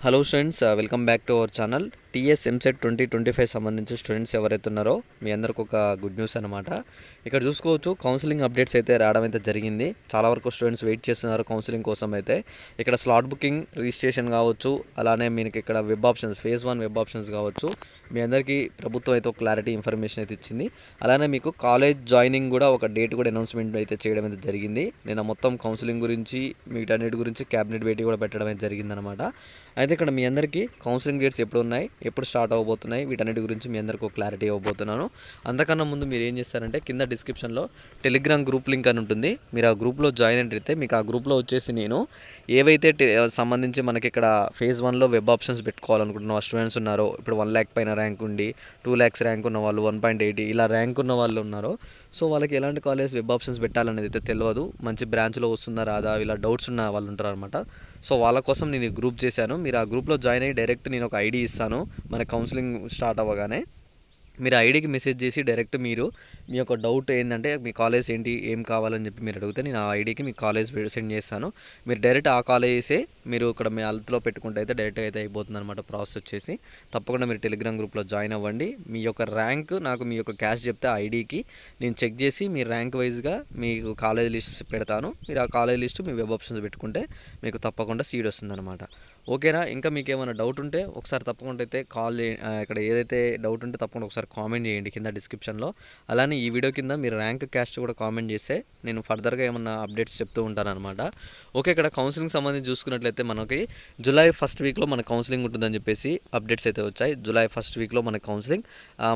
Hello students, welcome back to our channel. TS EAMCET 2025 సంబంధించి students ఎవరైతే ఉన్నారో మీ అందరికి ఒక గుడ్ న్యూస్ అనమాట. ఇక్కడ చూసుకోవచ్చు, కౌన్సిలింగ్ అప్డేట్స్ అయితే రావడం అయితే జరిగింది. చాలా వరకు స్టూడెంట్స్ వెయిట్ చేస్తున్నారు కౌన్సిలింగ్ కోసం. అయితే ఇక్కడ స్లాట్ బుకింగ్, రిజిస్ట్రేషన్ కావచ్చు, అలానే మీకు ఇక్కడ web options, phase 1 web options కావచ్చు, మీ అందరికీ ప్రభుత్వం అయితే ఒక క్లారిటీ ఇన్ఫర్మేషన్ అయితే ఇచ్చింది. అలానే మీకు కాలేజ్ జాయినింగ్ కూడా ఒక డేట్ కూడా అనౌన్స్మెంట్ అయితే చేయడం అయితే జరిగింది. నేను మొత్తం కౌన్సిలింగ్ గురించి, వీటన్నిటి గురించి క్యాబినెట్ భేటీ కూడా పెట్టడం అయితే జరిగిందనమాట. అయితే ఇక్కడ మీ అందరికీ కౌన్సిలింగ్ డేట్స్ ఎప్పుడు ఉన్నాయి, ఎప్పుడు స్టార్ట్ అవ్వబోతున్నాయి, వీటన్నిటి గురించి మీ అందరికీ ఒక క్లారిటీ ఇవ్వబోతున్నాను. అంతకన్నా ముందు మీరు ఏం చేస్తారంటే, కింద డిస్క్రిప్షన్లో టెలిగ్రామ్ గ్రూప్ లింక్ అని ఉంటుంది. మీరు ఆ గ్రూప్లో జాయిన్ అయితే మీకు ఆ గ్రూప్లో వచ్చేసి నేను ఏవైతే సంబంధించి మనకి ఇక్కడ ఫేజ్ 1లో వెబ్ ఆప్షన్స్ పెట్టుకోవాలనుకుంటున్న స్టూడెంట్స్ ఉన్నారో, ఇప్పుడు 1 lakh పైన ర్యాంక్ ఉండి 2 lakhs ర్యాంక్ ఉన్న వాళ్ళు, 1.80 ఇలా ర్యాంక్ ఉన్న వాళ్ళు ఉన్నారో, సో వాళ్ళకి ఎలాంటి కాలేజ్ వెబ్ ఆప్షన్స్ పెట్టాలనేది అయితే తెలియదు. మంచి బ్రాంచ్లో వస్తుందా రాదా, ఇలా డౌట్స్ ఉన్న వాళ్ళు ఉంటారు అనమాట. సో వాళ్ళ కోసం నేను గ్రూప్ చేశాను. మీరు ఆ గ్రూప్లో జాయిన్ అయ్యి డైరెక్ట్ నేను ఒక ఐడి ఇస్తాను. మన కౌన్సిలింగ్ స్టార్ట్ అవ్వగానే మీరు ఐడికి మెసేజ్ చేసి డైరెక్ట్ మీరు మీ యొక్క డౌట్ ఏంటంటే, మీ కాలేజ్ ఏంటి, ఏం కావాలని చెప్పి మీరు అడిగితే నేను ఆ ఐడికి మీ కాలేజ్ సెండ్ చేస్తాను. మీరు డైరెక్ట్ ఆ కాలేజే మీరు ఇక్కడ మీ హెల్త్లో పెట్టుకుంటే అయితే డైరెక్ట్ అయితే అయిపోతుంది అనమాట ప్రాసెస్ వచ్చేసి. తప్పకుండా మీరు టెలిగ్రామ్ గ్రూప్లో జాయిన్ అవ్వండి. మీ యొక్క ర్యాంక్ నాకు మీ యొక్క క్యాష్ చెప్తే ఆ ఐడికి నేను చెక్ చేసి మీ ర్యాంక్ వైజ్గా మీకు కాలేజ్ లిస్ట్ పెడతాను. మీరు ఆ కాలేజ్ లిస్ట్ మీ వెబ్ ఆప్షన్స్ పెట్టుకుంటే మీకు తప్పకుండా సీట్ వస్తుందన్నమాట. ఓకేనా? ఇంకా మీకు ఏమైనా డౌట్ ఉంటే ఒకసారి తప్పకుండా అయితే ఇక్కడ ఏదైతే డౌట్ ఉంటే తప్పకుండా ఒకసారి కామెంట్ చేయండి కింద డిస్క్రిప్షన్లో. అలానే ఈ వీడియో కింద మీరు ర్యాంక్ క్యాస్ట్ కూడా కామెంట్ చేస్తే నేను ఫర్దర్గా ఏమన్నా అప్డేట్స్ చెప్తూ ఉంటాను అనమాట. ఓకే, ఇక్కడ కౌన్సిలింగ్ సంబంధించి చూసుకున్నట్లయితే మనకి జూలై 1st వీక్లో మన కౌన్సిలింగ్ ఉంటుందని చెప్పేసి అప్డేట్స్ అయితే వచ్చాయి. జూలై 1st వీక్లో మన కౌన్సిలింగ్,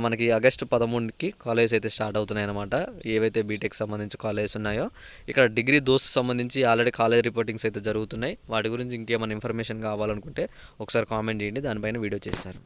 మనకి ఆగస్టు 13కి కాలేజ్ అయితే స్టార్ట్ అవుతున్నాయి అనమాట. ఏవైతే బీటెక్ సంబంధించి కాలేజెస్ ఉన్నాయో, ఇక్కడ డిగ్రీ దోస్త్ సంబంధించి ఆల్రెడీ కాలేజ్ రిపోర్టింగ్స్ అయితే జరుగుతున్నాయి. వాటి గురించి ఇంకేమైనా ఇన్ఫర్మేషన్ కావాలనుకుంటే ఒకసారి కామెంట్ చేయండి, దానిపైన వీడియో చేస్తాను.